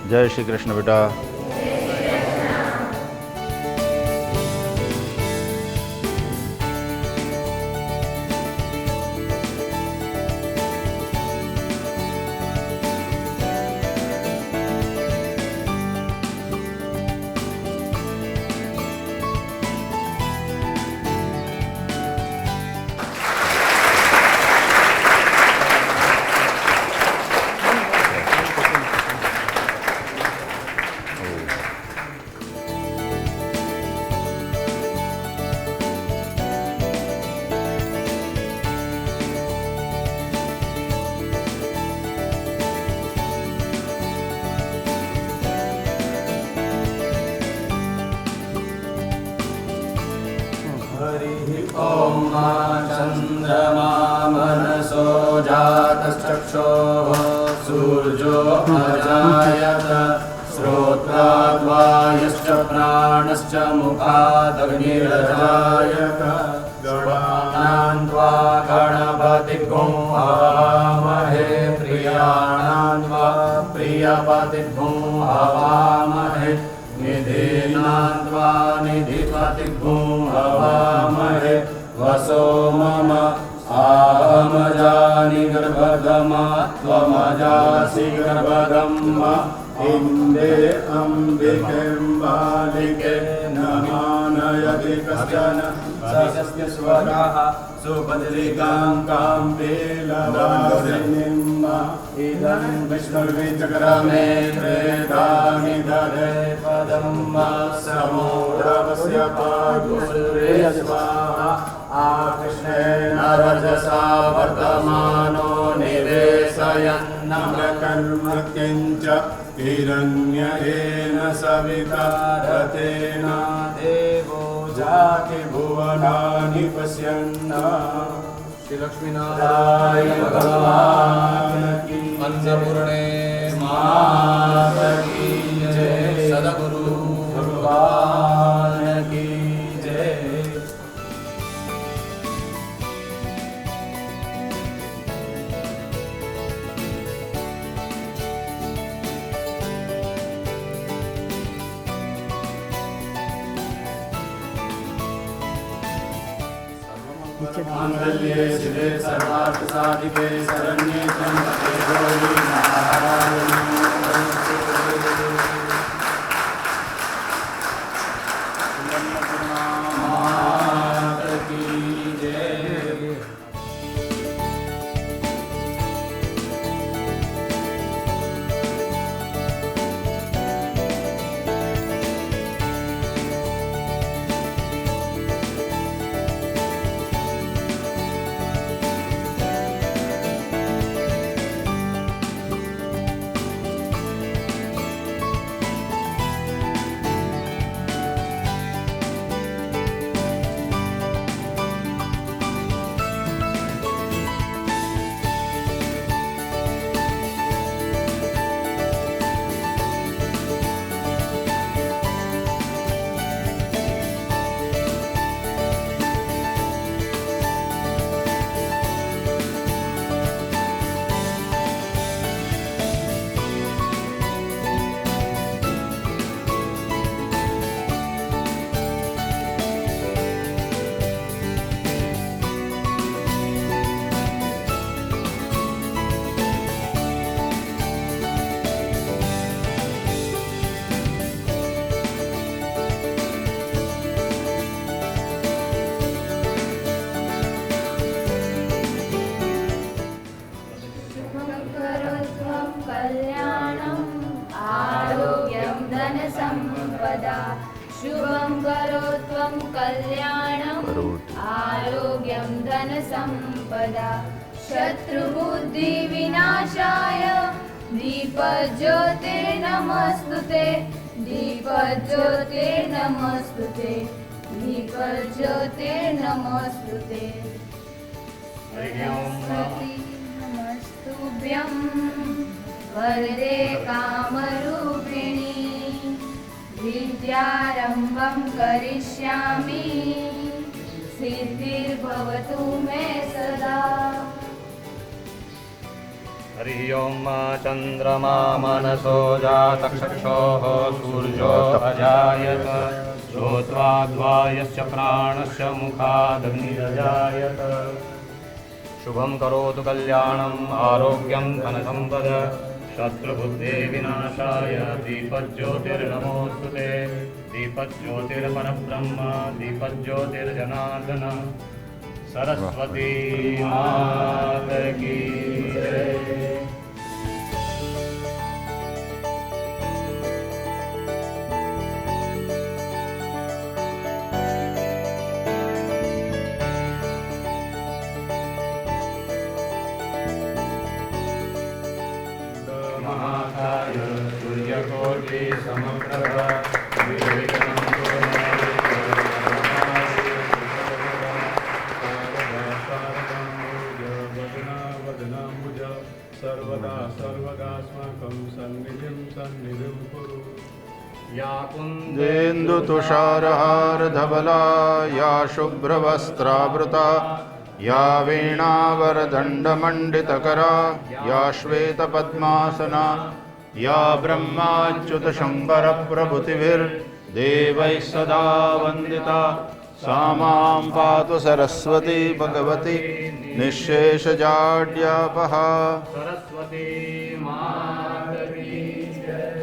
जय श्री कृष्ण बेटा। चंद्रमा मनसो जातश्चक्षुः सूर्यो अजायत श्रोत्रात् वायुश्च प्राणश्च मुखादग्निरजायत गणान् त्वा गणपतिर्गुं हवामहे प्रियाणान् वा प्रियपतिर्गुं हवामहे निधीनान् त्वा निधिपतिर्गुं हवामहे वसो मम आहमजानि गर्भगमा त्वमजासि गर्भगम् इन्दे अम्बिकेम्बालिके नमानयति कश्चन सस्य स्वराः सुपदलिकां काम्बेलवासिनीम् इदं विष्णुर्विचक्रमे त्रेधानि दधे पदं समूढवस्य पादुसूर्ये स्वाहा आकृष्णेन रजसा वर्तमानो निवेशयन्नमकर्म किञ्च हिरण्येन सविता रतेन देवो जाति भुवनानि पश्यन्। श्री लक्ष्मीनारायण भगवान की अन्नपूर्णे मात की जय। सद्गुरु भगवान की जय। मांगल्ये शिवे सर्वार्थ साधिके शरण्ये त्र्यंबके गौरी नारायणी मात की जय। शुभं करो त्वं कल्याणं आरोग्यं धनसम्पदा शत्रुबुद्धिविनाशाय दीपज्योतिर्नमस्तुते दीपज्योतिर्नमस्तुते दीपज्योतिर्नमस्तुते नमस्तुभ्यं वरदे कामरूपिणी विद्यारम्भं करिष्यामि सिद्धिर्भवतु मे सदा। हरिः ओं चन्द्रमा मनसो जातचक्षोः सूर्यो अजायत श्रोत्वाद्वायस्य प्राणस्य मुखादग्निरजायत शुभं करोतु कल्याणम् आरोग्यं धनसम्पद शत्रुबुद्धिविनाशाय दीपज्योतिर्नमोऽस्तु ते दीपज्योतिर्परब्रह्म दीपज्योतिर्जनार्दन सरस्वती मात की जय। महाकाय सूर्यकोटि समप्रभ सर्वदा सर्वदास्माकं सन्निधिं कुरु। या कुन्देन्दुतुषारहारधवला या शुभ्रवस्त्रावृता या वीणावरदण्डमण्डितकरा या श्वेतपद्मासना या ब्रह्माच्युतशङ्करप्रभृतिभिर्देवैः सदा वन्दिता सा मां पातु सरस्वती भगवती निःशेषजाड्यापहा। सरस्वती मात की जय।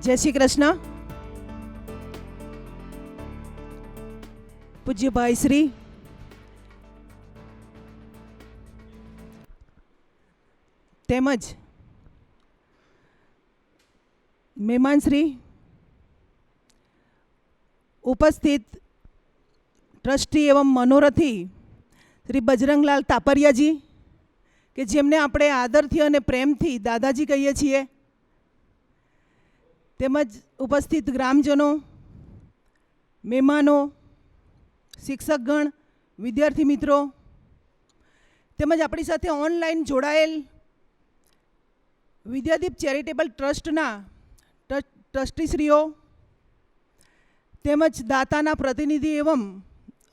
जय श्री कृष्ण। पूज्य भाई श्री તેમજ મહેમાન શ્રી ઉપસ્થિત ટ્રસ્ટી એવં મનોરથી શ્રી બજરંગલાલ તાપરિયાજી કે જેમને આપણે આદરથી અને પ્રેમથી દાદાજી કહીએ છીએ, તેમજ ઉપસ્થિત ગ્રામજનો, મહેમાનો, શિક્ષકગણ, વિદ્યાર્થી મિત્રો, તેમજ આપણી સાથે ઓનલાઈન જોડાયેલ વિદ્યાદીપ ચેરિટેબલ ટ્રસ્ટના ટ્રસ્ટીશ્રીઓ તેમજ દાતાના પ્રતિનિધિ એવં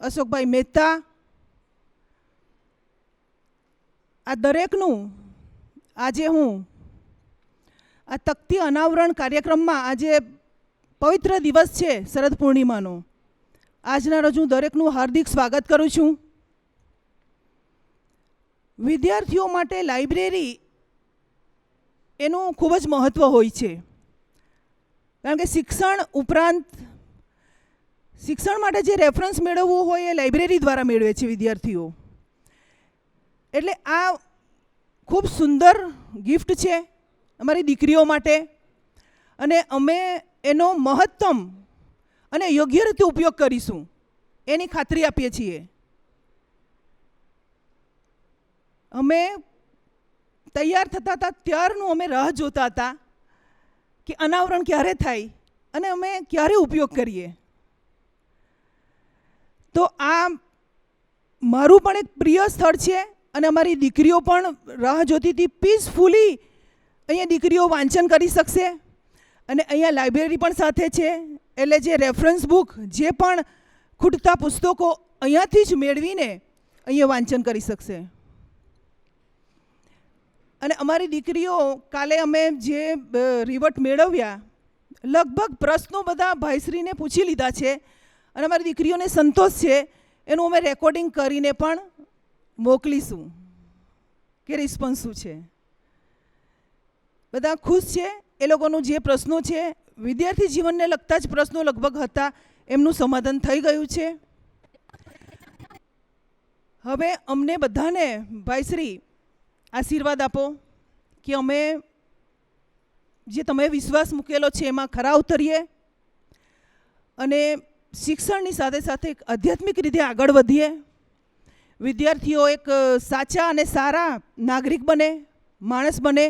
અશોકભાઈ મહેતા, આ દરેકનું આજે હું આ તકતી અનાવરણ કાર્યક્રમમાં, આજે પવિત્ર દિવસ છે શરદ પૂર્ણિમાનો, આજના રોજ હું દરેકનું હાર્દિક સ્વાગત કરું છું. વિદ્યાર્થીઓ માટે લાઇબ્રેરી એનું ખૂબ જ મહત્ત્વ હોય છે. કારણ કે શિક્ષણ ઉપરાંત શિક્ષણ માટે જે રેફરન્સ મેળવવું હોય એ લાઇબ્રેરી દ્વારા મેળવે છે વિદ્યાર્થીઓ. એટલે આ ખૂબ સુંદર ગિફ્ટ છે અમારી દીકરીઓ માટે, અને અમે એનો મહત્તમ અને યોગ્ય રીતે ઉપયોગ કરીશું એની ખાતરી આપીએ છીએ. અમે તૈયાર થતા હતા ત્યારનું અમે રાહ જોતા હતા કે અનાવરણ ક્યારે થાય અને અમે ક્યારે ઉપયોગ કરીએ. તો આ મારું પણ એક પ્રિય સ્થળ છે અને અમારી દીકરીઓ પણ રાહ જોતી હતી. પીસફુલી અહીંયા દીકરીઓ વાંચન કરી શકશે અને અહીંયા લાઇબ્રેરી પણ સાથે છે, એટલે જે રેફરન્સ બુક જે પણ ખૂટતા પુસ્તકો અહીંયાથી જ મેળવીને અહીંયા વાંચન કરી શકશે. અને અમારી દીકરીઓ કાલે અમે જે રિવટ મેળવ્યા લગભગ પ્રશ્નો બધા ભાઈશ્રીને પૂછી લીધા છે અને અમારી દીકરીઓને સંતોષ છે. એનું અમે રેકોર્ડિંગ કરીને પણ મોકલીશું કે રિસ્પોન્સ શું છે. બધા ખુશ છે. એ લોકોનું જે પ્રશ્નો છે વિદ્યાર્થી જીવનને લગતા જ પ્રશ્નો લગભગ હતા, એમનું સમાધાન થઈ ગયું છે. હવે અમને બધાને ભાઈશ્રી આશીર્વાદ આપો કે અમે જે તમે વિશ્વાસ મૂકેલો છે એમાં ખરા ઉતરીએ અને શિક્ષણની સાથે સાથે એક આધ્યાત્મિક રીતે આગળ વધીએ. વિદ્યાર્થીઓ એક સાચા અને સારા નાગરિક બને, માણસ બને,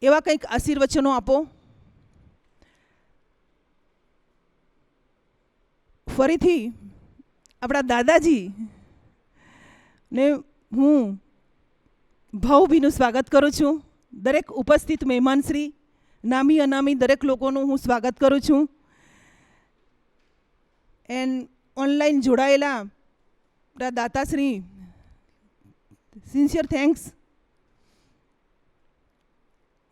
એવા કંઈક આશીર્વચનો આપો. ફરીથી આપણા દાદાજી ને હું ભાવભીનું સ્વાગત કરું છું. દરેક ઉપસ્થિત મહેમાનશ્રી, નામી અનામી દરેક લોકોનું હું સ્વાગત કરું છું. એન્ડ ઓનલાઈન જોડાયેલા આપણા દાતાશ્રી, સિન્સિયર થેન્ક્સ.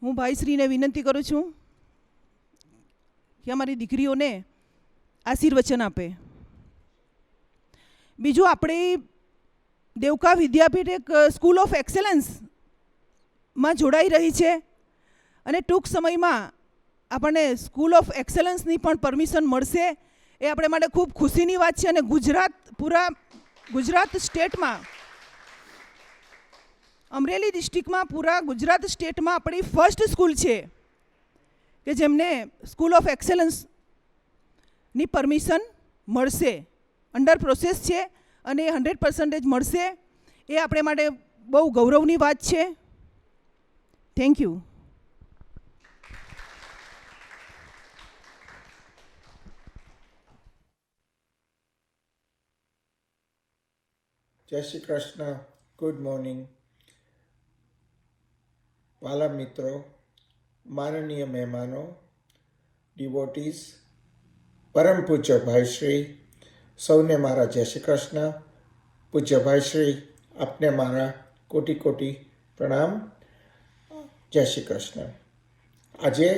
હું ભાઈશ્રીને વિનંતી કરું છું કે અમારી દીકરીઓને આશીર્વચન આપે. બીજું, આપણી દેવકા વિદ્યાપીઠ એક સ્કૂલ ઓફ એક્સેલન્સમાં જોડાઈ રહી છે અને ટૂંક સમયમાં આપણને સ્કૂલ ઓફ એક્સેલન્સની પણ પરમિશન મળશે. એ આપણે માટે ખૂબ ખુશીની વાત છે. અને પૂરા ગુજરાત સ્ટેટમાં, અમરેલી ડિસ્ટ્રિક્ટમાં, પૂરા ગુજરાત સ્ટેટમાં આપણી ફર્સ્ટ સ્કૂલ છે કે જેમને સ્કૂલ ઓફ એક્સેલન્સની પરમિશન મળશે. અંડર પ્રોસેસ છે અને 100% મળશે. એ આપણે માટે બહુ ગૌરવની વાત છે. Thank you. જય શ્રી કૃષ્ણ. Good morning. વાલા મિત્રો, માનનીય મહેમાનો, ડિવોટીઝ, પરમ પૂજ્ય ભાઈશ્રી, સૌને મારા જય શ્રી કૃષ્ણ. પૂજ્ય ભાઈશ્રી, આપને મારા કોટી કોટી પ્રણામ. જય શ્રી કૃષ્ણ. આજે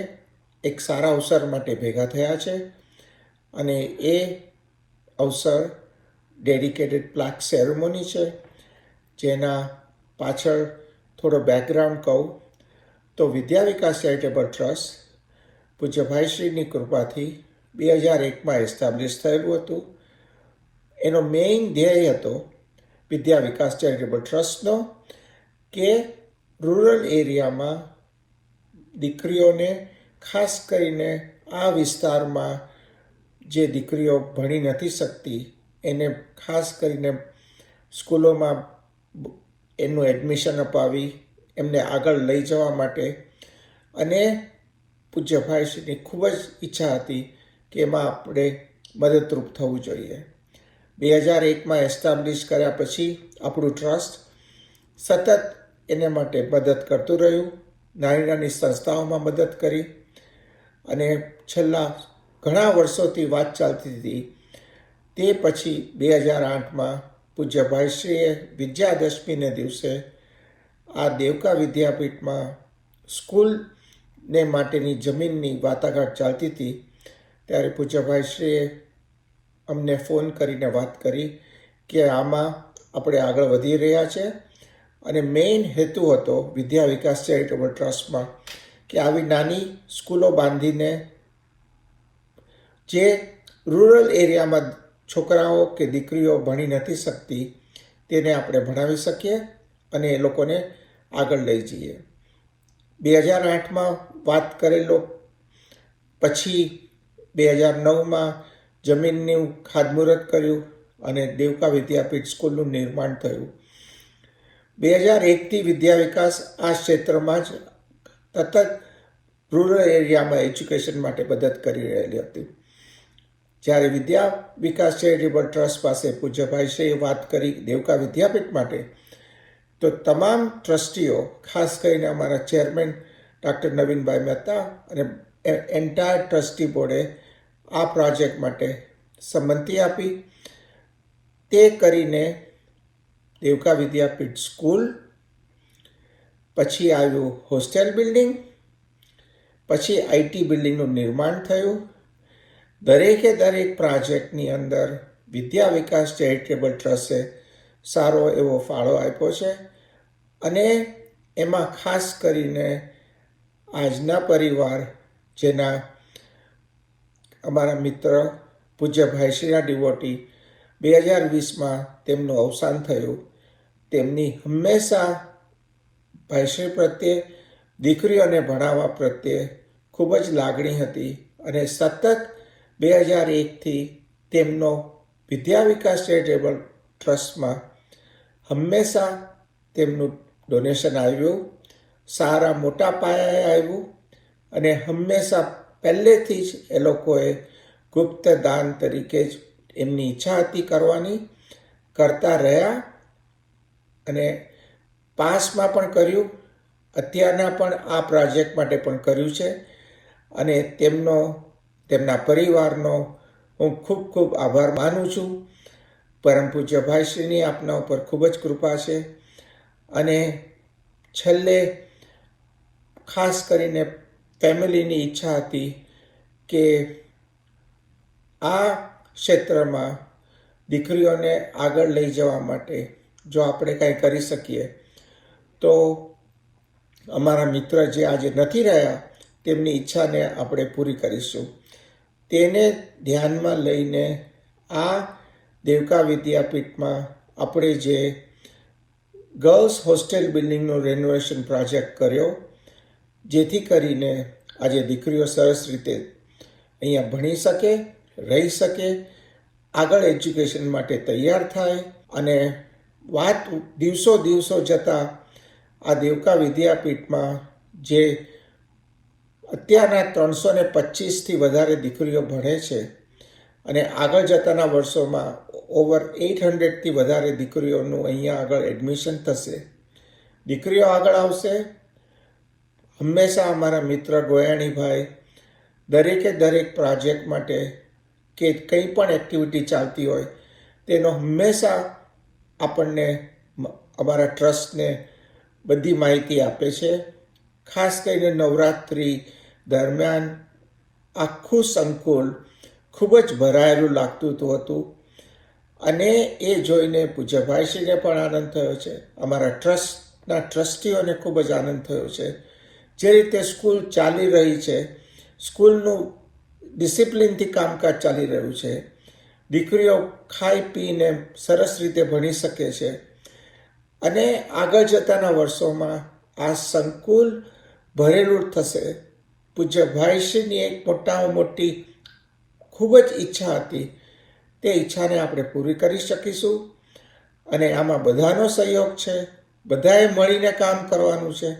એક સારા અવસર માટે ભેગા થયા છે અને એ અવસર ડેડિકેટેડ પ્લાક સેરેમોની છે. જેના પાછળ થોડો બેકગ્રાઉન્ડ કહું તો વિદ્યા વિકાસ ચેરિટેબલ ટ્રસ્ટ પૂજ્ય ભાઈશ્રીની કૃપાથી 2001માં એસ્ટાબ્લિશ થયેલું હતું. એનો મેઇન ધ્યેય હતો વિદ્યા વિકાસ ચેરિટેબલ ટ્રસ્ટનો કે રૂરલ એરિયામાં દીકરીઓને, ખાસ કરીને આ વિસ્તારમાં જે દીકરીઓ ભણી નથી શકતી એને ખાસ કરીને સ્કૂલોમાં એનું એડમિશન અપાવી એમને આગળ લઈ જવા માટે, અને પૂજ્ય ભાઈશ્રીની ખૂબ જ ઈચ્છા હતી કે એમાં આપણે મદદરૂપ થવું જોઈએ. 2001માં એસ્ટાબ્લિશ કર્યા પછી આપણું ટ્રસ્ટ સતત એને માટે મદદ કરતું રહ્યું. નાની નાની સંસ્થાઓમાં મદદ કરી અને છેલ્લા ઘણા વર્ષોથી વાત ચાલતી હતી. તે પછી 2008માં પૂજ્ય ભાઈશ્રીએ વિજયાદશમીને દિવસે આ દેવકા વિદ્યાપીઠમાં સ્કૂલને માટેની જમીનની વાટાઘાટ ચાલતી હતી ત્યારે પૂજ્ય ભાઈશ્રીએ અમને ફોન કરીને વાત કરી કે આમાં આપણે આગળ વધી રહ્યા છે અને મેઇન હેતુ હતો વિદ્યા વિકાસ ચેરિટેબલ ટ્રસ્ટમાં કે આવી નાની સ્કૂલો બાંધીને જે રૂરલ એરિયામાં છોકરાઓ કે દીકરીઓ ભણી નથી શકતી તેને આપણે ભણાવી શકીએ અને એ લોકોને આગળ લઈ જઈએ. 2008માં વાત કરેલો, પછી 2009માં જમીનનું ખાતમુહૂર્ત કર્યું અને દેવકા વિદ્યાપીઠ સ્કૂલનું નિર્માણ થયું. 2001થી વિદ્યા વિકાસ આ ક્ષેત્રમાં જ સતત રૂરલ એરિયામાં એજ્યુકેશન માટે મદદ કરી રહેલી હતી. જ્યારે વિદ્યા વિકાસ ચેરિટેબલ ટ્રસ્ટ પાસે પૂજ્યભાઈશ્રીએ વાત કરી દેવકા વિદ્યાપીઠ માટે, તો તમામ ટ્રસ્ટીઓ, ખાસ કરીને અમારા ચેરમેન ડૉક્ટર નવીનભાઈ મહેતા અને એન્ટાયર ટ્રસ્ટી બોર્ડે આ પ્રોજેક્ટ માટે સંમતિ આપી. તે કરીને દેવકા વિદ્યાપીઠ સ્કૂલ, પછી આવ્યું હોસ્ટેલ બિલ્ડિંગ, પછી આઈટી બિલ્ડિંગનું નિર્માણ થયું. દરેકે દરેક પ્રોજેક્ટની અંદર વિદ્યા વિકાસ ચેરિટેબલ ટ્રસ્ટે સારો એવો ફાળો આપ્યો છે. અને એમાં ખાસ કરીને આજના પરિવાર, જેના અમારા મિત્ર પૂજ્યભાઈશ્રીના ડિવોટી 2020માં તેમનું અવસાન થયું, તેમની હંમેશા ભાઈશ્રી પ્રત્યે, દીકરીઓને ભણાવવા પ્રત્યે ખૂબ જ લાગણી હતી અને સતત 2001થી તેમનો વિદ્યા વિકાસ ચેરિટેબલ ટ્રસ્ટમાં હંમેશા તેમનું ડોનેશન આવ્યું, સારા મોટા પાયાએ આવ્યું અને હંમેશા પહેલેથી જ એ લોકોએ ગુપ્ત દાન તરીકે જ એમની ઈચ્છા હતી કરવાની, કરતા રહ્યા અને પાસમાં પણ કર્યું, અત્યારના પણ આ પ્રોજેક્ટ માટે પણ કર્યું છે. અને તેમના પરિવારનો હું ખૂબ ખૂબ આભાર માનું છું. પરમ પૂજ્ય ભાઈશ્રીની આપના ઉપર ખૂબ જ કૃપા છે. અને છેલ્લે ખાસ કરીને ફેમિલીની ઈચ્છા હતી કે આ ક્ષેત્રમાં દીકરીઓને આગળ લઈ જવા માટે જો આપણે કાંઈ કરી શકીએ તો અમારા મિત્ર જે આજે નથી રહ્યા તેમની ઈચ્છાને આપણે પૂરી કરીશું. તેને ધ્યાનમાં લઈને આ દેવકા વિદ્યાપીઠમાં આપણે જે ગર્લ્સ હોસ્ટેલ બિલ્ડિંગનો રેનોવેશન પ્રોજેક્ટ કર્યો, જેથી કરીને આજે દીકરીઓ સરસ રીતે અહીંયા ભણી શકે, રહી શકે, આગળ એજ્યુકેશન માટે તૈયાર થાય. અને વાત દિવસો જતાં આ દેવકા વિદ્યાપીઠમાં જે અત્યારના 325થી વધારે દીકરીઓ ભણે છે અને આગળ જતાના વર્ષોમાં ઓવર 800થી વધારે દીકરીઓનું અહીંયા આગળ એડમિશન થશે. દીકરીઓ આગળ આવશે. હંમેશા અમારા મિત્ર ગોયાણીભાઈ દરેકે દરેક પ્રોજેક્ટ માટે કે કંઈ પણ એક્ટિવિટી ચાલતી હોય તેનો હંમેશા આપણને, અમારા ટ્રસ્ટને બધી માહિતી આપે છે. ખાસ કરીને નવરાત્રિ દરમિયાન આખું સંકુલ ખૂબ જ ભરાયેલું લાગતું હતું અને એ જોઈને પૂજ્યભાઈશ્રીને પણ આનંદ થયો છે, અમારા ટ્રસ્ટના ટ્રસ્ટીઓને ખૂબ જ આનંદ થયો છે. જે રીતે સ્કૂલ ચાલી રહી છે, સ્કૂલનું ડિસિપ્લિનથી કામકાજ ચાલી રહ્યું છે, દીકરીઓ ખાઈ પીને સરસ રીતે ભણી શકે છે અને આગળ જતાના વર્ષોમાં આ સંકુલ ભરેલું થશે. પૂજ્ય ભાઈશ્રીની એક મોટામાં મોટી ખૂબ જ ઈચ્છા હતી, તે ઈચ્છાને આપણે પૂરી કરી શકીશું. અને આમાં બધાનો સહયોગ છે, બધાએ મળીને કામ કરવાનું છે.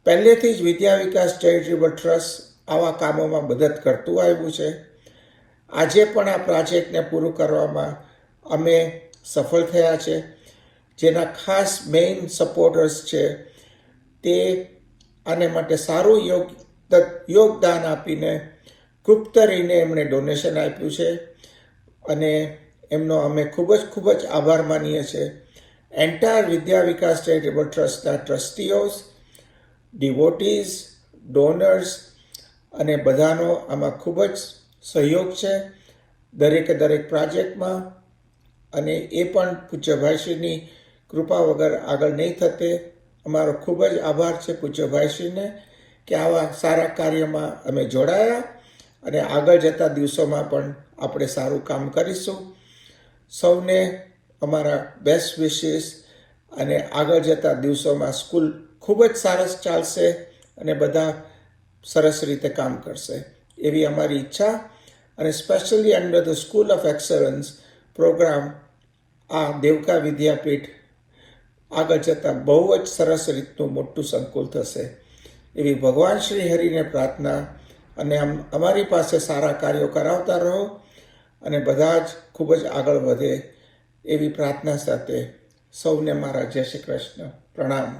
પહેલેથી જ વિદ્યા વિકાસ ચેરિટેબલ ટ્રસ્ટ આવા કામોમાં મદદ કરતું આવ્યું છે. આજે પણ આ પ્રોજેક્ટને પૂરું કરવામાં અમે સફળ થયા છે. જેના ખાસ મેઇન સપોર્ટર્સ છે તે આને માટે સારું યોગદાન આપીને ગુપ્ત રહીને એમણે ડોનેશન આપ્યું છે અને એમનો અમે ખૂબ જ આભાર માનીએ છીએ. એન્ટાયર વિદ્યા વિકાસ ચેરિટેબલ ટ્રસ્ટના ટ્રસ્ટીઓઝ, ડિવોટીઝ, ડોનર્સ અને બધાનો આમાં ખૂબ જ સહયોગ છે દરેકે દરેક પ્રોજેક્ટમાં. અને એ પણ પૂજ્યભાઈશ્રીની કૃપા વગર આગળ નહીં થતે. અમારો ખૂબ જ આભાર છે પૂજ્યભાઈશ્રીને કે આવા સારા કાર્યમાં અમે જોડાયા અને આગળ જતા દિવસોમાં પણ આપણે સારું કામ કરીશું. સૌને અમારા બેસ્ટ વિશેસ અને આગળ જતા દિવસોમાં સ્કૂલ ખૂબ જ સરસ ચાલશે અને બધા સરસ રીતે કામ કરશે એવી અમારી ઈચ્છા. અને specially under the school of excellence programme આ દેવકા વિદ્યાપીઠ આગળ જતાં બહુ જ સરસ રીતનું મોટું સંકુલ થશે એવી ભગવાન શ્રી હરિને પ્રાર્થના. અને અમારી પાસે સારા કાર્યો કરાવતા રહો અને બધા જ ખૂબ જ આગળ વધે એવી પ્રાર્થના સાથે સૌને મારા જય શ્રી કૃષ્ણ, પ્રણામ.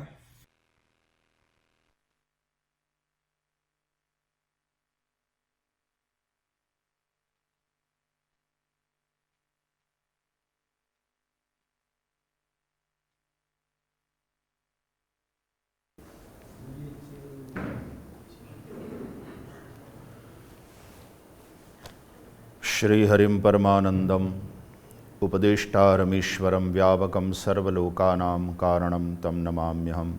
श्रीहरिं परमानंदम उपदेष्टारमीश्वरं व्यापकं सर्वलोकानां कारणं तं नमाम्यहम्.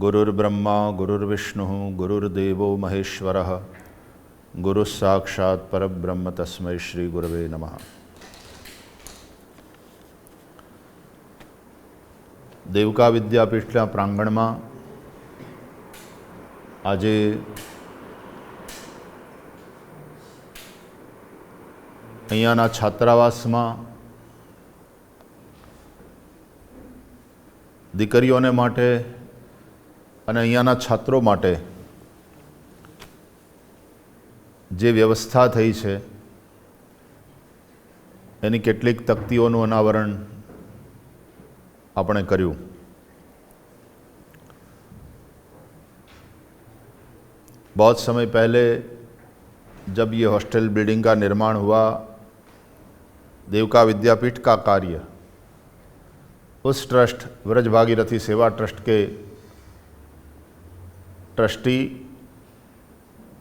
गुरुर्ब्रह्मा गुरुर्विष्णुः गुरुर्देवो महेश्वरः गुरुः साक्षात् परब्रह्म तस्मै श्री गुरवे नमः. દેવકા વિદ્યાપીઠના પ્રાંગણમાં આજે અહીંયાના છાત્રાવાસમાં દીકરીઓને માટે અને અહીંયાના છાત્રો માટે જે વ્યવસ્થા થઈ છે એની કેટલીક તકતીઓનું અનાવરણ આપણે કર્યું. बहुत समय पहले जब ये हॉस्टल बिल्डिंग का निर्माण हुआ, देवका विद्यापीठ का कार्य उस ट्रस्ट व्रज भागीरथी सेवा ट्रस्ट के ट्रस्टी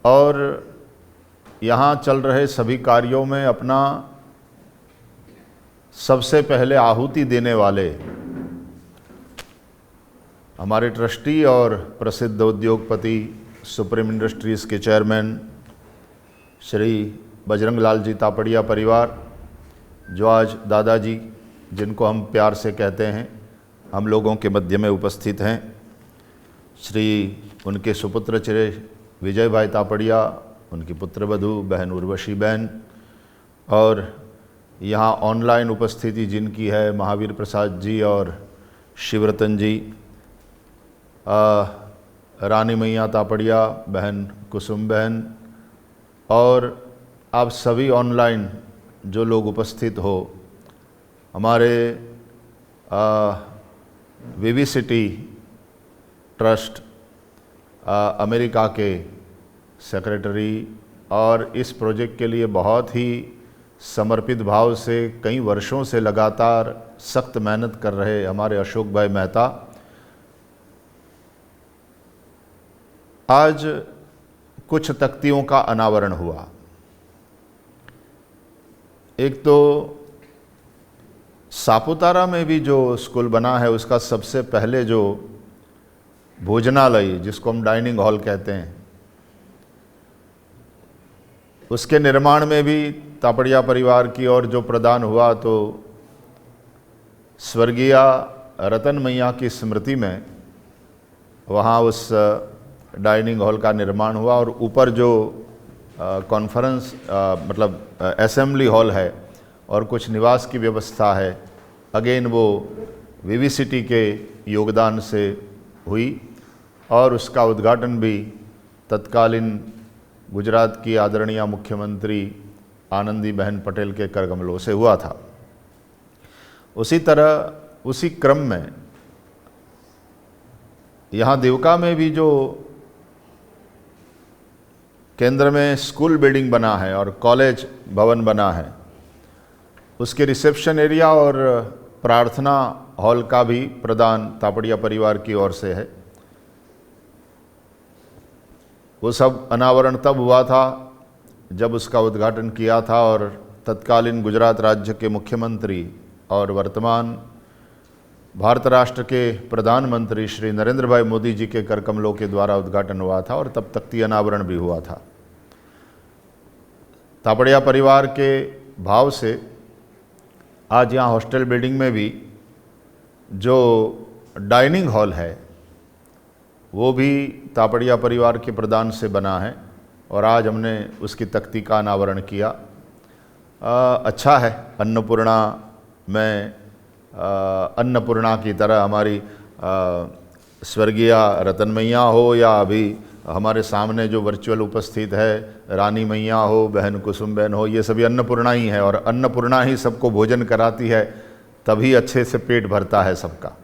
और यहाँ चल रहे सभी कार्यों में अपना सबसे पहले आहुति देने वाले हमारे ट्रस्टी और प्रसिद्ध उद्योगपति सुप्रीम इंडस्ट्रीज़ के चेयरमैन श्री बजरंग लाल जी तापड़िया परिवार, जो आज दादाजी जिनको हम प्यार से कहते हैं, हम लोगों के मध्य में उपस्थित हैं. श्री उनके सुपुत्र श्री विजय भाई तापड़िया, उनकी पुत्रवधू बहन उर्वशी बहन, और यहाँ ऑनलाइन उपस्थिति जिनकी है महावीर प्रसाद जी और शिवरतन जी, रानी मैया तापड़िया, बहन कुसुम बहन, और आप सभी ऑनलाइन जो लोग उपस्थित हो. हमारे विविसिटी ट्रस्ट अमेरिका के सेक्रेटरी और इस प्रोजेक्ट के लिए बहुत ही समर्पित भाव से कई वर्षों से लगातार सख्त मेहनत कर रहे हमारे अशोक भाई मेहता, आज कुछ तख्तियों का अनावरण हुआ. एक तो सापुतारा में भी जो स्कूल बना है उसका सबसे पहले जो भोजनालय, जिसको हम डाइनिंग हॉल कहते हैं, उसके निर्माण में भी तापड़िया परिवार की ओर जो प्रदान हुआ, तो स्वर्गीय रतन मैया की स्मृति में वहाँ उस डाइनिंग हॉल का निर्माण हुआ. और ऊपर जो कॉन्फ्रेंस मतलब असेंबली हॉल है और कुछ निवास की व्यवस्था है, अगेन वो विविसिटी के योगदान से हुई. और उसका उद्घाटन भी तत्कालीन गुजरात की आदरणीय मुख्यमंत्री आनंदी बहन पटेल के करकमलों से हुआ था. उसी तरह उसी क्रम में यहाँ देवका में भी जो केंद्र में स्कूल बिल्डिंग बना है और कॉलेज भवन बना है, उसके रिसेप्शन एरिया और प्रार्थना हॉल का भी प्रदान तापड़िया परिवार की ओर से है. वो सब अनावरण तब हुआ था जब उसका उद्घाटन किया था और तत्कालीन गुजरात राज्य के मुख्यमंत्री और वर्तमान भारत राष्ट्र के प्रधानमंत्री श्री नरेंद्र भाई मोदी जी के कर कमलों के द्वारा उद्घाटन हुआ था और तब तख्ती अनावरण भी हुआ था। तापड़िया परिवार के भाव से आज यहाँ हॉस्टल बिल्डिंग में भी जो डाइनिंग हॉल है वो भी तापड़िया परिवार के प्रदान से बना है और आज हमने उसकी तख्ती का अनावरण किया। अच्छा है, अन्नपूर्णा में अन्नपूर्णा की तरह हमारी स्वर्गीय रतन मैया हो या अभी हमारे सामने जो वर्चुअल उपस्थित है रानी मैया हो, बहन कुसुम बहन हो, ये सभी अन्नपूर्णा ही है और अन्नपूर्णा ही सबको भोजन कराती है, तभी अच्छे से पेट भरता है सबका।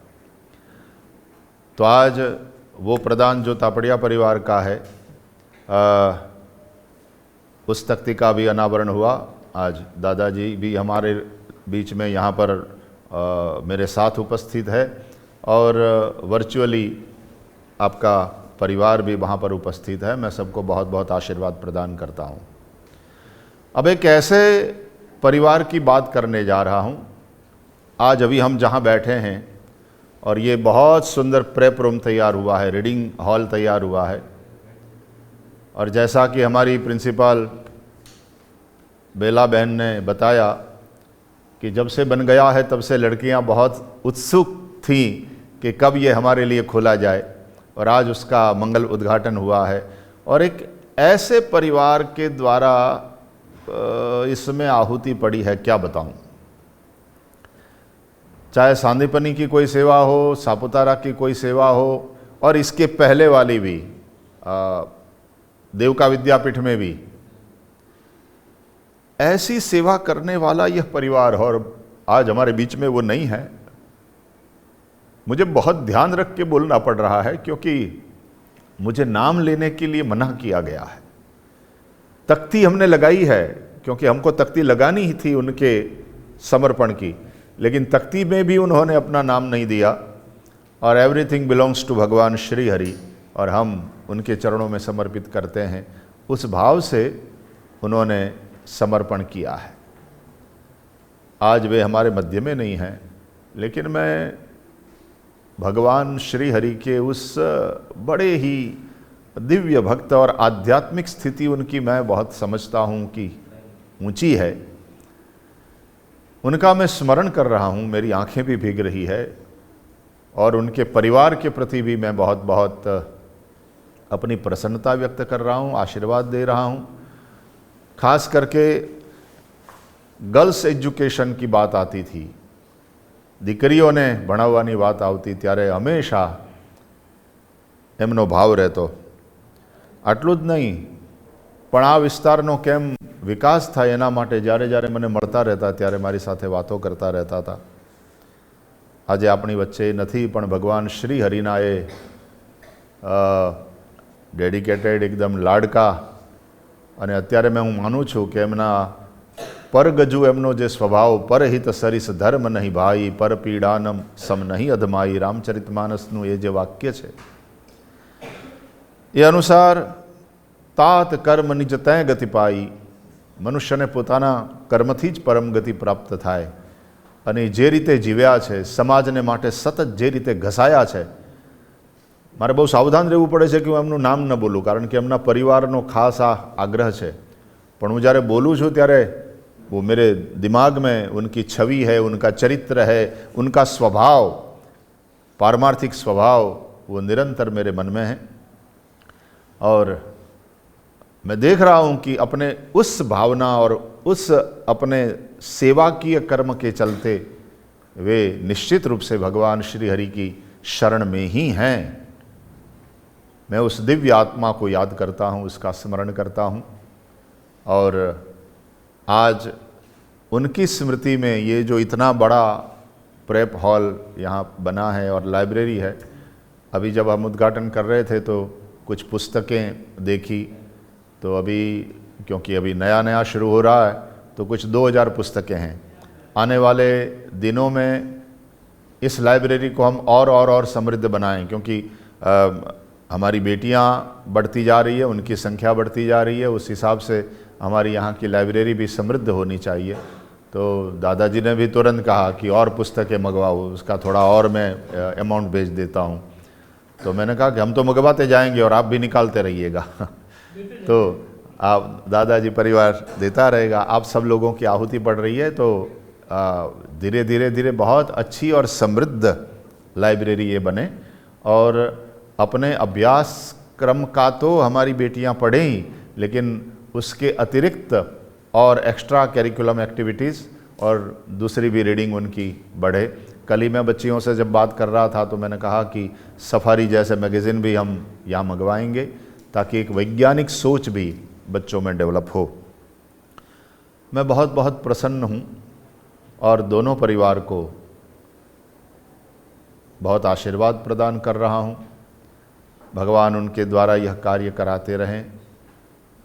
तो आज वो प्रदान जो तापड़िया परिवार का है उस तख्ती का भी अनावरण हुआ। आज दादाजी भी हमारे बीच में यहाँ पर मेरे साथ उपस्थित है और वर्चुअली आपका परिवार भी वहाँ पर उपस्थित है। मैं सबको बहुत बहुत आशीर्वाद प्रदान करता हूँ। अब एक ऐसे परिवार की बात करने जा रहा हूँ। आज अभी हम जहाँ बैठे हैं और ये बहुत सुंदर प्रेप रूम तैयार हुआ है, रीडिंग हॉल तैयार हुआ है और जैसा कि हमारी प्रिंसिपल बेला बहन ने बताया कि जब से बन गया है तब से लड़कियां बहुत उत्सुक थीं कि कब ये हमारे लिए खोला जाए और आज उसका मंगल उद्घाटन हुआ है। और एक ऐसे परिवार के द्वारा इसमें आहुति पड़ी है, क्या बताऊं। चाहे सांदीपनी की कोई सेवा हो, सापुतारा की कोई सेवा हो और इसके पहले वाली भी देवका विद्यापीठ में भी ऐसी सेवा करने वाला यह परिवार और आज हमारे बीच में वो नहीं है। मुझे बहुत ध्यान रख के बोलना पड़ रहा है क्योंकि मुझे नाम लेने के लिए मना किया गया है। तख्ती हमने लगाई है क्योंकि हमको तख्ती लगानी ही थी उनके समर्पण की, लेकिन तख्ती में भी उन्होंने अपना नाम नहीं दिया और एवरीथिंग बिलोंग्स टू भगवान श्री हरि और हम उनके चरणों में समर्पित करते हैं। उस भाव से उन्होंने समर्पण किया है। आज वे हमारे मध्य में नहीं हैं, लेकिन मैं भगवान श्री हरि के उस बड़े ही दिव्य भक्त और आध्यात्मिक स्थिति उनकी मैं बहुत समझता हूँ कि ऊंची है। उनका मैं स्मरण कर रहा हूँ, मेरी आंखें भी भीग रही है और उनके परिवार के प्रति भी मैं बहुत बहुत अपनी प्रसन्नता व्यक्त कर रहा हूँ, आशीर्वाद दे रहा हूँ। खास करके गर्ल्स एजुकेशन की बात आती थी, દીકરીઓને ભણાવવાની વાત આવતી ત્યારે હંમેશા એમનો ભાવ રહેતો। આટલું જ નહીં પણ આ વિસ્તારનો કેમ વિકાસ થાય એના માટે જ્યારે જ્યારે મને મળતા રહેતા ત્યારે મારી સાથે વાતો કરતા રહેતા હતા। આજે આપણી વચ્ચે નથી પણ ભગવાન શ્રી હરિના એ ડેડિકેટેડ એકદમ લાડકા અને અત્યારે મેં હું માનું છું કે એમના परगजु एमनो जे स्वभाव परहित सरिस धर्म नहीं भाई पर पीड़ानम सम नहीं अधमाई रामचरितमानसनु ये जे वाक्य है ये अनुसार तात कर्म निज तय गति पाई। मनुष्य ने पोताना कर्मथी ज परम गति प्राप्त थाय अने जे रीते जीव्या छे समाज ने माटे सतत जे रीते घसाया छे। मारे बहु सावधान रहेवुं पड़े छे कि हुं एमनुं नाम न बोलूं कारण के एमना परिवारनो खास आ आग्रह छे, पण हुं ज्यारे बोलूं छुं त्यारे वो मेरे दिमाग में उनकी छवि है, उनका चरित्र है, उनका स्वभाव, पारमार्थिक स्वभाव वो निरंतर मेरे मन में है। और मैं देख रहा हूँ कि अपने उस भावना और उस अपने सेवाकीय कर्म के चलते वे निश्चित रूप से भगवान श्री हरि की शरण में ही हैं। मैं उस दिव्य आत्मा को याद करता हूँ, उसका स्मरण करता हूँ और आज उनकी स्मृति में ये जो इतना बड़ा प्रेप हॉल यहाँ बना है और लाइब्रेरी है। अभी जब हम उद्घाटन कर रहे थे तो कुछ पुस्तकें देखी तो अभी क्योंकि अभी नया नया शुरू हो रहा है तो कुछ 2000 पुस्तकें हैं। आने वाले दिनों में इस लाइब्रेरी को हम और समृद्ध बनाएं क्योंकि हमारी बेटियां बढ़ती जा रही है, उनकी संख्या बढ़ती जा रही है, उस हिसाब से हमारी यहाँ की लाइब्रेरी भी समृद्ध होनी चाहिए। तो दादाजी ने भी तुरंत कहा कि और पुस्तकें मंगवाओ, उसका थोड़ा और मैं अमाउंट भेज देता हूँ। तो मैंने कहा कि हम तो मंगवाते जाएंगे और आप भी निकालते रहिएगा। तो आप दादाजी परिवार देता रहेगा, आप सब लोगों की आहुति पड़ रही है, तो धीरे धीरे धीरे बहुत अच्छी और समृद्ध लाइब्रेरी ये बने। और अपने अभ्यास क्रम का तो हमारी बेटियां पढ़ें ही, लेकिन उसके अतिरिक्त और एक्स्ट्रा करिकुलम एक्टिविटीज़ और दूसरी भी रीडिंग उनकी बढ़े। कल ही मैं बच्चियों से जब बात कर रहा था तो मैंने कहा कि सफारी जैसे मैगज़ीन भी हम यहाँ मंगवाएंगे, ताकि एक वैज्ञानिक सोच भी बच्चों में डेवलप हो। मैं बहुत बहुत प्रसन्न हूँ और दोनों परिवार को बहुत आशीर्वाद प्रदान कर रहा हूँ। भगवान उनके द्वारा यह कार्य कराते रहें,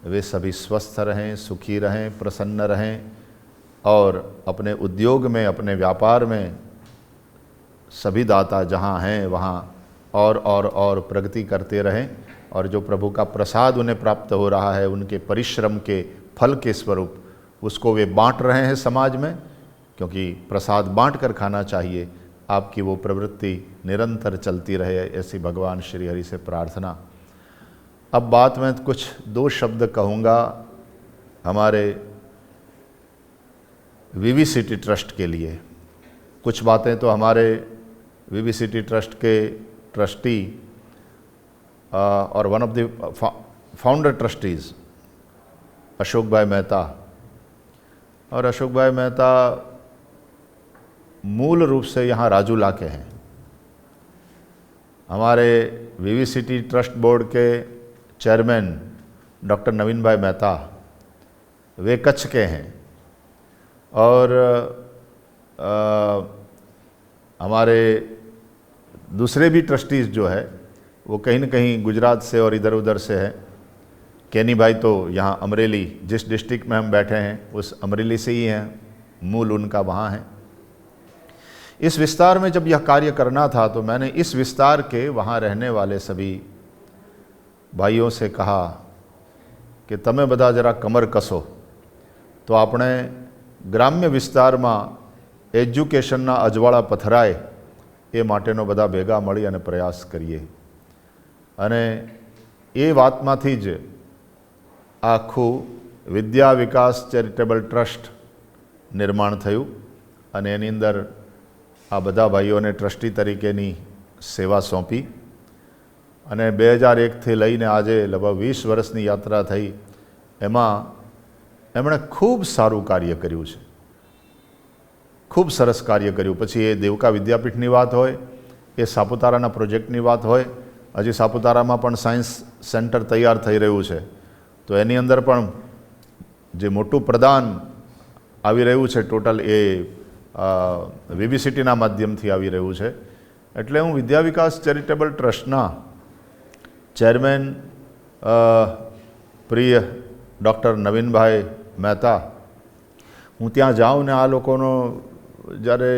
वे सभी स्वस्थ रहें, सुखी रहें, प्रसन्न रहें और अपने उद्योग में, अपने व्यापार में सभी दाता जहाँ हैं वहाँ और प्रगति करते रहें। और जो प्रभु का प्रसाद उन्हें प्राप्त हो रहा है, उनके परिश्रम के फल के स्वरूप, उसको वे बांट रहे हैं समाज में, क्योंकि प्रसाद बांट कर खाना चाहिए। आपकी वो प्रवृत्ति निरंतर चलती रहे, ऐसी भगवान श्री हरि से प्रार्थना। अब बात मैं कुछ 2 शब्द कहूँगा हमारे विविसिटी ट्रस्ट के लिए। कुछ बातें तो हमारे विविसिटी ट्रस्ट के ट्रस्टी और one of the founder trustees Ashok भाई मेहता, और अशोक भाई मेहता मूल रूप से यहाँ राजूला के हैं। हमारे विविसिटी ट्रस्ट बोर्ड के चेयरमैन डॉक्टर नवीन भाई मेहता, वे कच्छ के हैं। और हमारे दूसरे भी ट्रस्टीज़ जो है वो कहीं न कहीं गुजरात से और इधर उधर से है। कैनी भाई तो यहाँ अमरेली, जिस डिस्ट्रिक्ट में हम बैठे हैं उस अमरेली से ही हैं, मूल उनका वहाँ है। इस विस्तार में जब यह कार्य करना था तो मैंने इस विस्तार के वहाँ रहने वाले सभी भाइयों से कहा कि तमे बधा जरा कमर कसो, तो આપણે ગ્રામ્ય વિસ્તારમાં એજ્યુકેશનના અજવાળા પથરાય એ માટેનો બધા ભેગા મળી અને પ્રયાસ કરીએ। અને એ વાતમાંથી જ આખું વિદ્યા વિકાસ ચેરિટેબલ ટ્રસ્ટ નિર્માણ થયું અને એની અંદર આ બધા ભાઈઓને ટ્રસ્ટી તરીકેની સેવા સોંપી। અને 2001થી લઈને આજે લગભગ 20 વર્ષની યાત્રા થઈ, એમાં એમણે ખૂબ સારું કાર્ય કર્યું છે, ખૂબ સરસ કાર્ય કર્યું। પછી એ દેવકા વિદ્યાપીઠની વાત હોય, એ સાપુતારાના પ્રોજેક્ટની વાત હોય, હજી સાપુતારામાં પણ સાયન્સ સેન્ટર તૈયાર થઈ રહ્યું છે, તો એની અંદર પણ જે મોટું પ્રદાન આવી રહ્યું છે ટોટલ એ વિવિસિટીના માધ્યમથી આવી રહ્યું છે। એટલે હું વિદ્યા વિકાસ ચેરિટેબલ ટ્રસ્ટના ચેરમેન પ્રિય ડૉક્ટર નવીનભાઈ મહેતા, હું ત્યાં જાઉં ને આ લોકોનો જ્યારે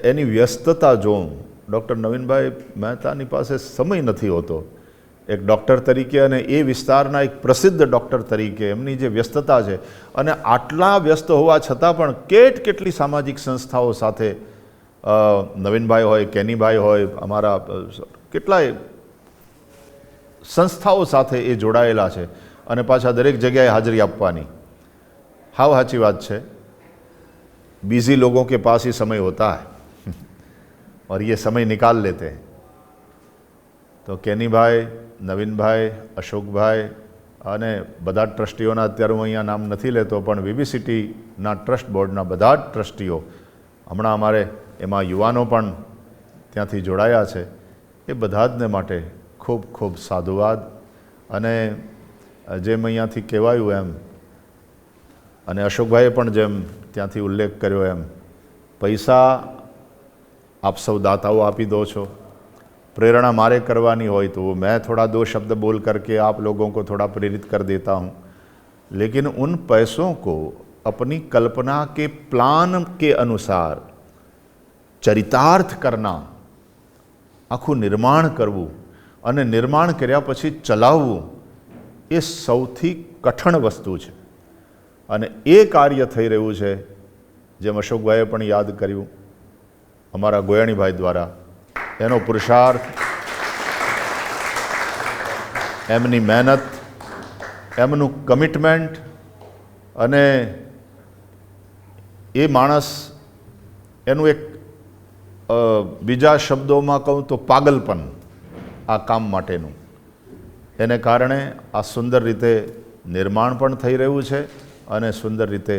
એની વ્યસ્તતા જોઉં, ડૉક્ટર નવીનભાઈ મહેતાની પાસે સમય નથી હોતો એક ડૉક્ટર તરીકે, અને એ વિસ્તારના એક પ્રસિદ્ધ ડૉક્ટર તરીકે એમની જે વ્યસ્તતા છે, અને આટલા વ્યસ્ત હોવા છતાં પણ કેટલી સામાજિક સંસ્થાઓ સાથે નવીનભાઈ હોય, કેનીભાઈ હોય, અમારા કેટલાય સંસ્થાઓ સાથે એ જોડાયેલા છે અને પાછા દરેક જગ્યાએ હાજરી આપવાની। हाव साची बात है, बिजी लोगों के पास ही समय होता है और ये समय निकाल लेते हैं। तो केनी भाई, नवीन भाई, अशोक भाई અને બધા ટ્રસ્ટીઓના અત્યારે હું અહીંયા નામ નથી લેતો, પણ વિવિસિટીના ટ્રસ્ટ બોર્ડના બધા જ ટ્રસ્ટીઓ, હમણાં અમારે એમાં યુવાનો પણ ત્યાંથી જોડાયા છે, એ બધા જને માટે ખૂબ ખૂબ સાધુવાદ। અને જેમ અહીંયાથી કહેવાયું એમ, અને અશોકભાઈએ પણ જેમ ત્યાંથી ઉલ્લેખ કર્યો એમ, પૈસા આપ સૌ દાતાઓ આપી દો છો, प्रेरणा मारे करवानी हो तो मैं थोड़ा 2 शब्द बोल करके आप लोगों को थोड़ा प्रेरित कर देता हूँ, लेकिन उन पैसों को अपनी कल्पना के प्लान के अनुसार चरितार्थ करना, आखू निर्माण करवू અને निर्माण કર્યા પછી ચલાવવું એ સૌથી કઠણ વસ્તુ છે। અને એ કાર્ય થઈ રહ્યું છે, જેમ અશોકભાઈએ પણ યાદ કર્યું અમારા ગોયાણીભાઈ દ્વારા, એનો પુરુષાર્થ, એમની મહેનત, એમનું કમિટમેન્ટ, અને એ માણસ એનું એક બીજા શબ્દોમાં કહું તો પાગલપન આ કામ માટેનું, એને કારણે આ સુંદર રીતે નિર્માણ પણ થઈ રહ્યું છે અને સુંદર રીતે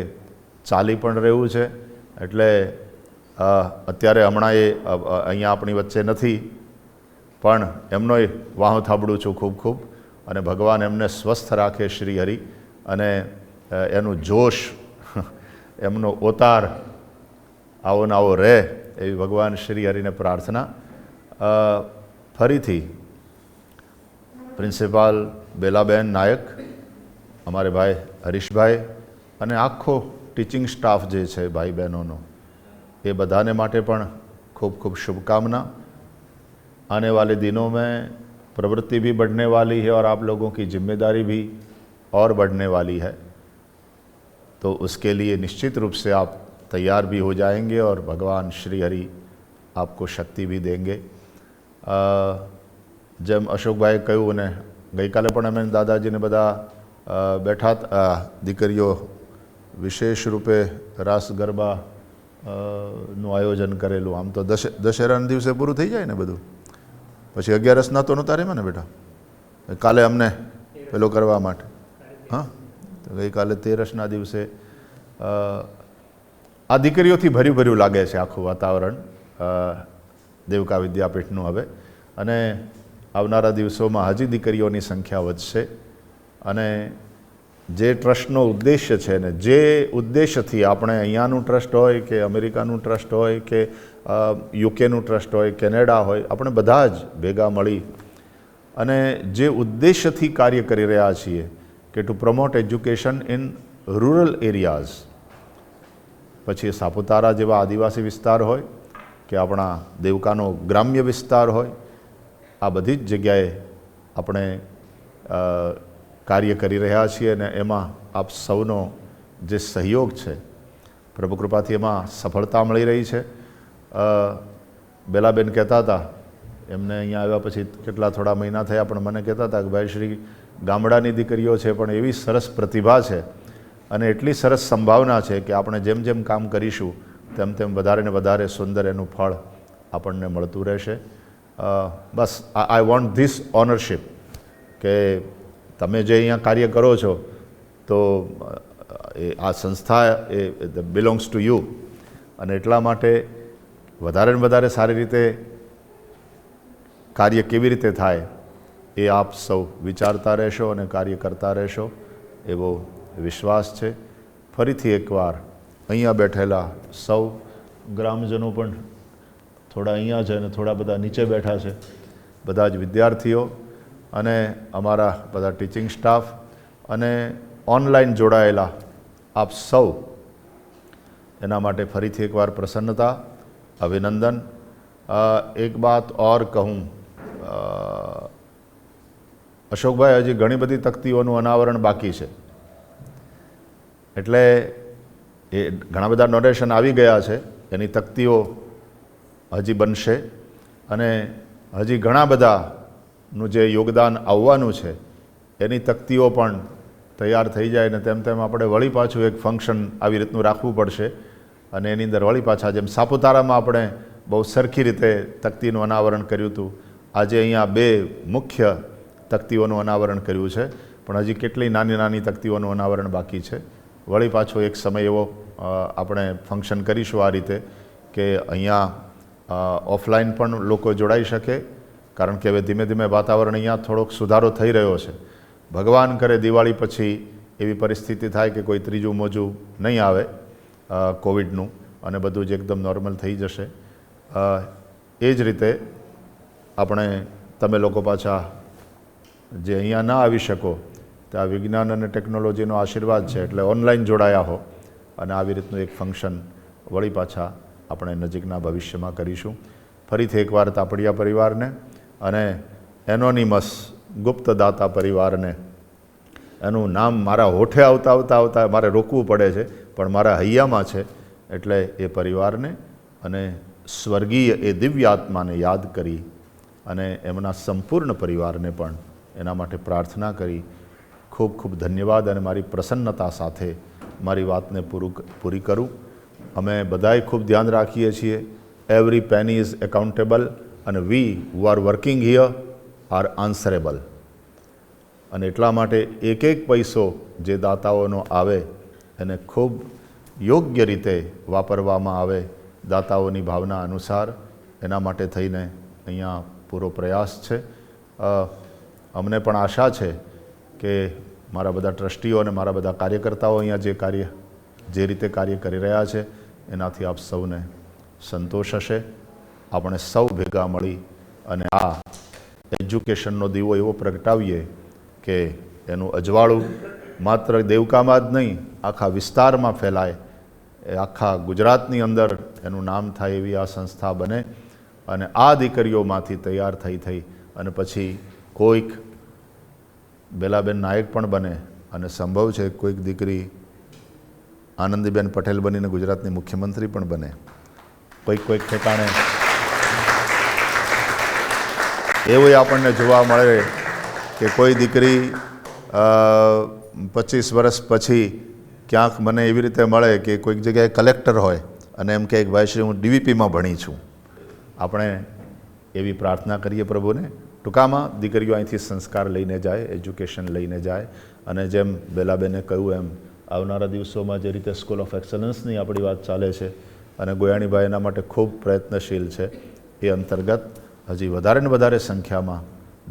ચાલી પણ રહ્યું છે. એટલે અત્યારે હમણાં એ અહીંયા આપણી વચ્ચે નથી, પણ એમનોય વાહ થાબડું છું ખૂબ ખૂબ, અને ભગવાન એમને સ્વસ્થ રાખે શ્રી હરિ, અને એનું જોશ, એમનો ઓતાર આવો ને આવો રહે એવી ભગવાન શ્રી હરિને પ્રાર્થના. ફરીથી પ્રિન્સિપાલ બેલાબેન નાયક, અમારે ભાઈ હરીશભાઈ અને આખો ટીચિંગ સ્ટાફ જે છે ભાઈ બહેનોનો, એ બધાને માટે પણ खूब खूब शुभकामना. आने वाले दिनों में प्रवृत्ति भी बढ़ने वाली है और आप लोगों की जिम्मेदारी भी और बढ़ने वाली है, तो उसके लिए निश्चित रूप से आप तैयार भी हो जाएंगे और भगवान श्री हरि आपको शक्ति भी देंगे. જેમ અશોકભાઈએ કહ્યું, અને ગઈકાલે પણ અમે દાદાજીને બધા બેઠા દીકરીઓ વિશેષ રૂપે રાસ ગરબા નું આયોજન કરેલું. આમ તો દશેરાના દિવસે પૂરું થઈ જાય ને બધું, પછી 11 તો નહોતા રેમાં ને બેટા, કાલે અમને પેલો કરવા માટે. હા, તો ગઈકાલે 13ના દિવસે આ દીકરીઓથી ભર્યું ભર્યું લાગે છે આખું વાતાવરણ દેવકા વિદ્યાપીઠનું હવે. અને આવનારા દિવસોમાં હજી દીકરીઓની સંખ્યા વધશે. અને જે ટ્રસ્ટનો ઉદ્દેશ્ય છે ને, જે ઉદ્દેશ્યથી આપણે અહીંયાનું ટ્રસ્ટ હોય કે અમેરિકાનું ટ્રસ્ટ હોય કે યુકેનું ટ્રસ્ટ હોય, કેનેડા હોય, આપણે બધા જ ભેગા મળી અને જે ઉદ્દેશ્યથી કાર્ય કરી રહ્યા છીએ કે two promote education in rural areas, પછી સાપુતારા જેવા આદિવાસી વિસ્તાર હોય કે આપણા દેવકાનો ગ્રામ્ય વિસ્તાર હોય, આ બધી જ જગ્યાએ આપણે કાર્ય કરી રહ્યા છીએ. અને એમાં આપ સૌનો જે સહયોગ છે, પ્રભુ કૃપાથી એમાં સફળતા મળી રહી છે. બેલાબેન કહેતા હતા, એમને અહીંયા આવ્યા પછી કેટલા થોડા મહિના થયા, પણ મને કહેતા હતા કે ભાઈ શ્રી ગામડાની દીકરીઓ છે પણ એવી સરસ પ્રતિભા છે અને એટલી સરસ સંભાવના છે કે આપણે જેમ જેમ કામ કરીશું તેમ તેમ વધારે ને વધારે સુંદર એનું ફળ આપણને મળતું રહેશે. બસ આઈ વોન્ટ ધીસ ઓનરશિપ, કે તમે જે અહીંયા કાર્ય કરો છો તો આ સંસ્થા એ બિલોંગ્સ ટુ યુ, અને એટલા માટે વધારે ને વધારે સારી રીતે કાર્ય કેવી રીતે થાય એ આપ સૌ વિચારતા રહેશો અને કાર્ય કરતા રહેશો એવો વિશ્વાસ છે. ફરીથી એકવાર અહીંયા બેઠેલા સૌ ગ્રામજનો પણ થોડા અહીંયા છે અને થોડા બધા નીચે બેઠા છે, બધા જ વિદ્યાર્થીઓ અને અમારા બધા ટીચિંગ સ્ટાફ અને ઓનલાઈન જોડાયેલા આપ સૌ, એના માટે ફરીથી એકવાર પ્રસન્નતા, અભિનંદન. એક બાત ઓર કહું, અશોકભાઈ, હજી ઘણી બધી તકતીઓનું અનાવરણ બાકી છે, એટલે એ ઘણા બધા નોટેશન આવી ગયા છે, એની તકતીઓ હજી બનશે અને હજી ઘણા બધાનું જે યોગદાન આવવાનું છે એની તકતીઓ પણ તૈયાર થઈ જાય ને તેમ તેમ આપણે વળી પાછું એક ફંક્શન આવી રીતનું રાખવું પડશે. અને એની અંદર વળી પાછા જેમ સાપુતારામાં આપણે બહુ સરખી રીતે તકતીનું અનાવરણ કર્યું હતું, આજે અહીંયા 2 મુખ્ય તકતીઓનું અનાવરણ કર્યું છે, પણ હજી કેટલી નાની નાની તકતીઓનું અનાવરણ બાકી છે. વળી પાછો એક સમય એવો આપણે ફંક્શન કરીશું આ રીતે કે અહીંયા ઓફલાઈન પણ લોકો જોડાઈ શકે, કારણ કે હવે ધીમે ધીમે વાતાવરણ અહીંયા થોડોક સુધારો થઈ રહ્યો છે. ભગવાન કરે દિવાળી પછી એવી પરિસ્થિતિ થાય કે કોઈ ત્રીજું મોજું નહીં આવે કોવિડનું અને બધું જ એકદમ નોર્મલ થઈ જશે. એ જ રીતે આપણે તમે લોકો પાછા જે અહીંયા ના આવી શકો, તો આ વિજ્ઞાન અને ટેકનોલોજીનો આશીર્વાદ છે, એટલે ઓનલાઈન જોડાયા હો અને આવી રીતનું એક ફંક્શન વળી પાછા આપણે નજીકના ભવિષ્યમાં કરીશું. ફરીથી એકવાર તાપડિયા પરિવારને અને એનોનિમસ ગુપ્તદાતા પરિવારને એનું નામ મારા હોઠે આવતા આવતા આવતા મારે રોકવું પડે છે, પણ મારા હૈયામાં છે. એટલે એ પરિવારને અને સ્વર્ગીય એ દિવ્ય આત્માને યાદ કરી અને એમના સંપૂર્ણ પરિવારને પણ એના માટે પ્રાર્થના કરી ખૂબ ખૂબ ધન્યવાદ. અને મારી પ્રસન્નતા સાથે મારી વાતને પૂરી કરું. અમે બધાએ ખૂબ ધ્યાન રાખીએ છીએ, એવરી પેની ઇઝ એકાઉન્ટેબલ, અને we who are working here are answerable. અને એટલા માટે એક એક પૈસો જે દાતાઓનો આવે એને ખૂબ યોગ્ય રીતે વાપરવામાં આવે દાતાઓની ભાવના અનુસાર. એના માટે થઈને અહીંયા પૂરો પ્રયાસ છે. અમને પણ આશા છે કે મારા બધા ટ્રસ્ટીઓ અને મારા બધા કાર્યકર્તાઓ અહીંયા જે રીતે કાર્ય કરી રહ્યા છે એનાથી આપ સૌને સંતોષ હશે. આપણે સૌ ભેગા મળી અને આ એજ્યુકેશનનો દીવો એવો પ્રગટાવીએ કે એનું અજવાળું માત્ર દેવકામાં જ નહીં આખા વિસ્તારમાં ફેલાય, એ આખા ગુજરાતની અંદર એનું નામ થાય એવી આ સંસ્થા બને. અને આ દીકરીઓમાંથી તૈયાર થઈ અને પછી કોઈક બેલાબેન નાયક પણ બને, અને સંભવ છે કોઈક દીકરી આનંદીબેન પટેલ બનીને ગુજરાતની મુખ્યમંત્રી પણ બને. કોઈક ઠેકાણે એવું આપણને જોવા મળે કે કોઈ દીકરી 25 વર્ષ પછી ક્યાંક મને એવી રીતે મળે કે કોઈક જગ્યાએ કલેક્ટર હોય અને એમ કહે કે ભાઈ શ્રી હું ડીવીપીમાં ભણી છું. આપણે એવી પ્રાર્થના કરીએ પ્રભુને. ટૂંકામાં દીકરીઓ અહીંથી સંસ્કાર લઈને જાય, એજ્યુકેશન લઈને જાય. અને જેમ બેલાબેને કહ્યું એમ આવનારા દિવસોમાં જે રીતે સ્કૂલ ઓફ એક્સલન્સની આપણી વાત ચાલે છે અને ગોયાણીભાઈ એના માટે ખૂબ પ્રયત્નશીલ છે, એ અંતર્ગત હજી વધારે ને વધારે સંખ્યામાં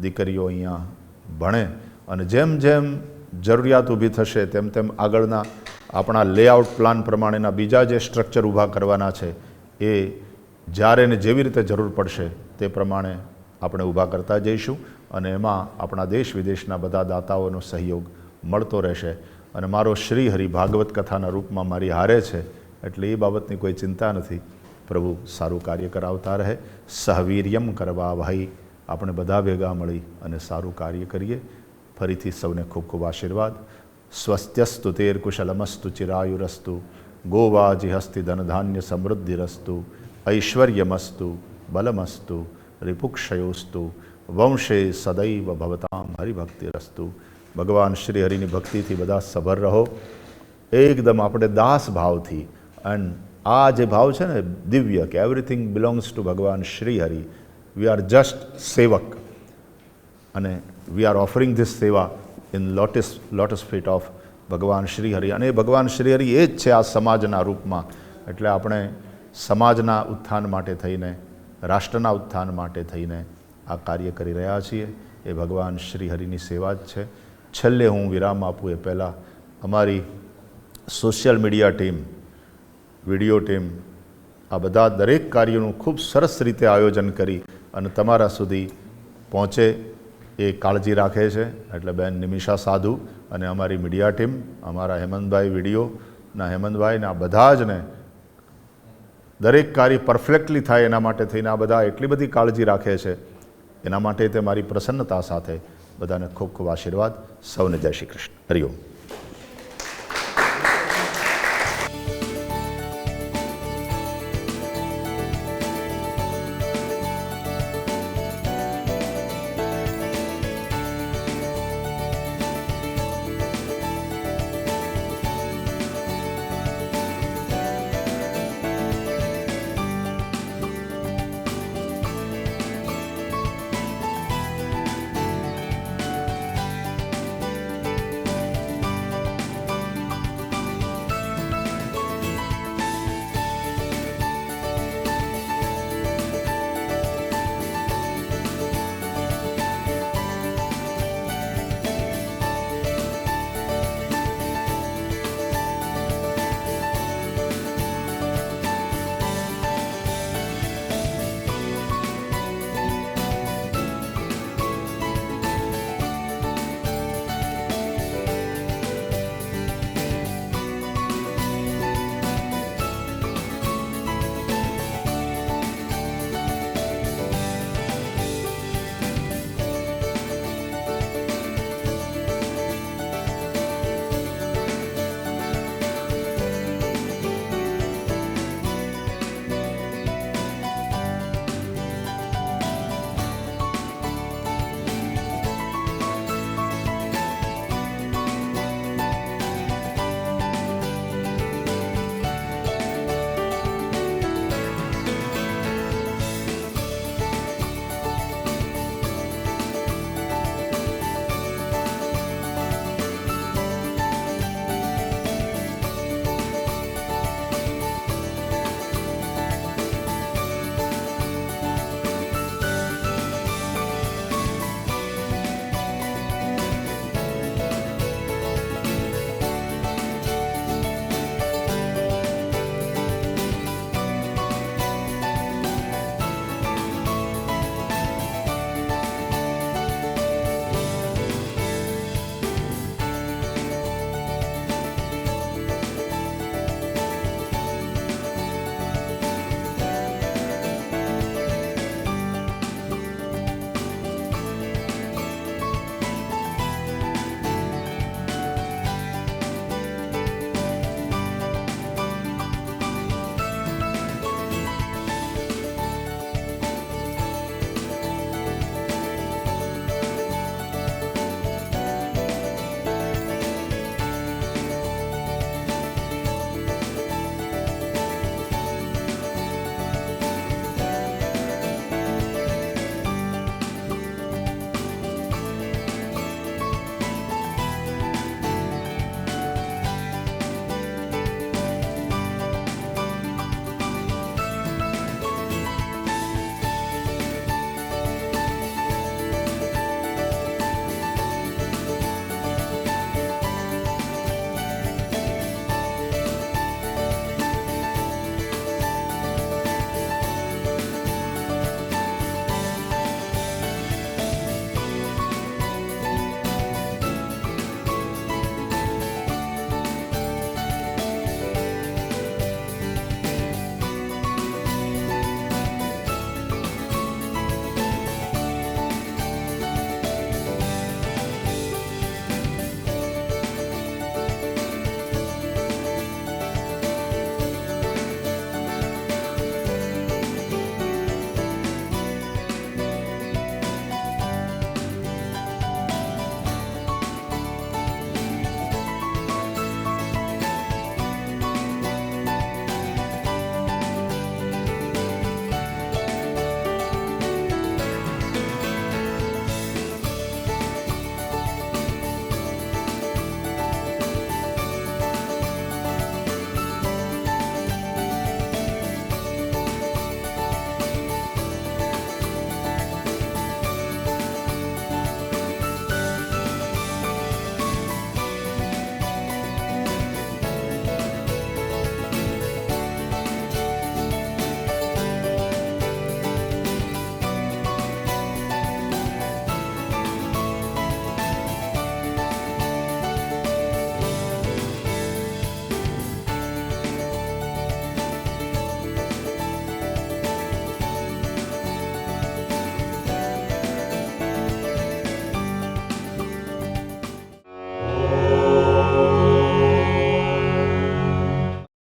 દીકરીઓ અહીંયા ભણે. અને જેમ જેમ જરૂરિયાત ઊભી થશે તેમ તેમ આગળના આપણા લેઆઉટ પ્લાન પ્રમાણેના બીજા જે સ્ટ્રક્ચર ઊભા કરવાના છે એ જ્યારે ને જેવી રીતે જરૂર પડશે તે પ્રમાણે આપણે ઊભા કરતા જઈશું. અને એમાં આપણા દેશ વિદેશના બધા દાતાઓનો સહયોગ મળતો રહેશે. અને મારો શ્રીહરિ ભાગવત કથાના રૂપમાં મારી હારે છે એટલે એ બાબતની કોઈ ચિંતા નથી. પ્રભુ સારું કાર્ય કરાવતા રહે. સહવીર્યમ કરવા ભાઈ, આપણે બધા ભેગા મળી અને સારું કાર્ય કરીએ. ફરીથી સૌને ખૂબ ખૂબ આશીર્વાદ. સ્વસ્ત્યસ્તુ તેર કુશલમસ્તુ ચિરાયુરસ્તુ ગોવાજી હસ્તિ ધનધાન્ય સમૃદ્ધિરસ્તુ ઐશ્વર્યમસ્તુ બલમસ્તુ રિપુક્ષયોસ્તુ વંશે સદૈવ ભવતામ હરિભક્તિરસ્તુ. ભગવાન શ્રી હરિની ભક્તિથી બધા સભર રહો એકદમ આપણે દાસ ભાવથી. એન્ડ આ જે ભાવ છે ને દિવ્ય, કે એવરીથિંગ બિલોંગ્સ ટુ ભગવાન Shri Hari. We are just સેવક અને વી આર ઓફરિંગ ધીસ સેવા ઇન લોટસ ફીટ ઓફ ભગવાન શ્રી હરિ. અને ભગવાન શ્રી હરિ એ જ છે આ સમાજના રૂપમાં. એટલે આપણે સમાજના ઉત્થાન માટે થઈને, રાષ્ટ્રના ઉત્થાન માટે થઈને આ કાર્ય કરી રહ્યા છીએ. એ ભગવાન શ્રી હરિની સેવા જ છે. છેલ્લે હું વિરામ આપું એ પહેલાં અમારી social media team, video team, આ બધા દરેક કાર્યોનું ખૂબ સરસ રીતે આયોજન કરી અને તમારા સુધી પહોંચે એ કાળજી રાખે છે. એટલે બેન નિમિષા સાધુ અને અમારી મીડિયા ટીમ, અમારા હેમંતભાઈ વિડીયોના હેમંતભાઈને, આ બધા જ ને દરેક કાર્ય પરફેક્ટલી થાય એના માટે થઈને આ બધા એટલી બધી કાળજી રાખે છે. એના માટે તે મારી પ્રસન્નતા સાથે બધાને ખૂબ ખૂબ આશીર્વાદ. સૌને જય શ્રી કૃષ્ણ. હરિઓમ.